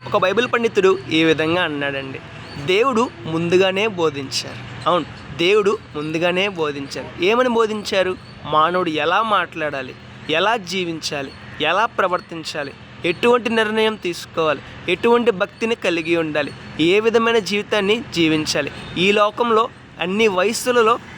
ఒక బైబిల్ పండితుడు ఈ విధంగా అన్నాడండి, దేవుడు ముందుగానే బోధించారు. అవును, దేవుడు ముందుగానే బోధించారు. ఏమని బోధించారు? మానవుడు ఎలా మాట్లాడాలి, ఎలా జీవించాలి, ఎలా ప్రవర్తించాలి, ఎటువంటి నిర్ణయం తీసుకోవాలి, ఎటువంటి భక్తిని కలిగి ఉండాలి, ఏ విధమైన జీవితాన్ని జీవించాలి, ఈ లోకంలో అన్ని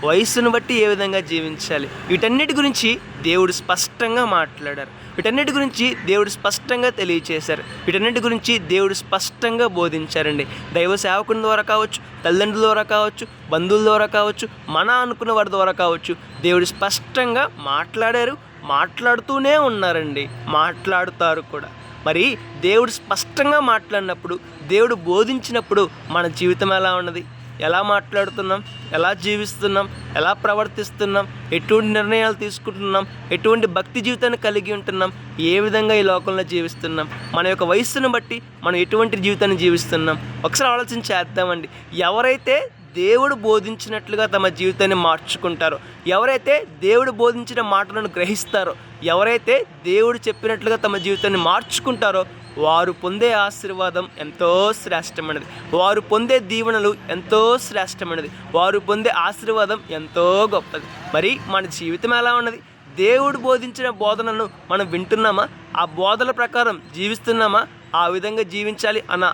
వయస్సును బట్టి ఏ విధంగా జీవించాలి, వీటన్నిటి గురించి దేవుడు స్పష్టంగా మాట్లాడారు. వీటన్నిటి గురించి దేవుడు స్పష్టంగా తెలియచేశారు. వీటన్నిటి గురించి దేవుడు స్పష్టంగా బోధించారండి. దైవ సేవకుని ద్వారా కావచ్చు, తల్లిదండ్రుల ద్వారా కావచ్చు, బంధువుల ద్వారా కావచ్చు, మన అనుకున్న వారి ద్వారా కావచ్చు, దేవుడు స్పష్టంగా మాట్లాడారు, మాట్లాడుతూనే ఉన్నారండి, మాట్లాడుతారు కూడా. మరి దేవుడు స్పష్టంగా మాట్లాడినప్పుడు, దేవుడు బోధించినప్పుడు మన జీవితం ఎలా ఉన్నది? ఎలా మాట్లాడుతున్నాం, ఎలా జీవిస్తున్నాం, ఎలా ప్రవర్తిస్తున్నాం, ఎటువంటి నిర్ణయాలు తీసుకుంటున్నాం, ఎటువంటి భక్తి జీవితాన్ని కలిగి ఉంటున్నాం, ఏ విధంగా ఈ లోకంలో జీవిస్తున్నాం, మన యొక్క వయస్సును బట్టి మనం ఎటువంటి జీవితాన్ని జీవిస్తున్నాం ఒకసారి ఆలోచన చేద్దామండి. ఎవరైతే దేవుడు బోధించినట్లుగా తమ జీవితాన్ని మార్చుకుంటారో, ఎవరైతే దేవుడు బోధించిన మాటలను గ్రహిస్తారో, ఎవరైతే దేవుడు చెప్పినట్లుగా తమ జీవితాన్ని మార్చుకుంటారో వారు పొందే ఆశీర్వాదం ఎంతో శ్రేష్టమైనది. వారు పొందే దీవెనలు ఎంతో శ్రేష్టమైనది. వారు పొందే ఆశీర్వాదం ఎంతో గొప్పది. మరి మన జీవితం ఎలా ఉన్నది? దేవుడు బోధించిన బోధనలను మనం వింటున్నామా? ఆ బోధల ప్రకారం జీవిస్తున్నామా? ఆ విధంగా జీవించాలి అన్న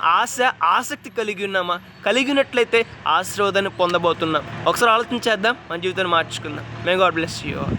ఆసక్తి కలిగి ఉన్నామా? కలిగినట్లయితే ఆశీర్వాదాన్ని పొందబోతున్నాం. ఒకసారి ఆలోచించేద్దాం, మన జీవితాన్ని మార్చుకుందాం. May God bless you all.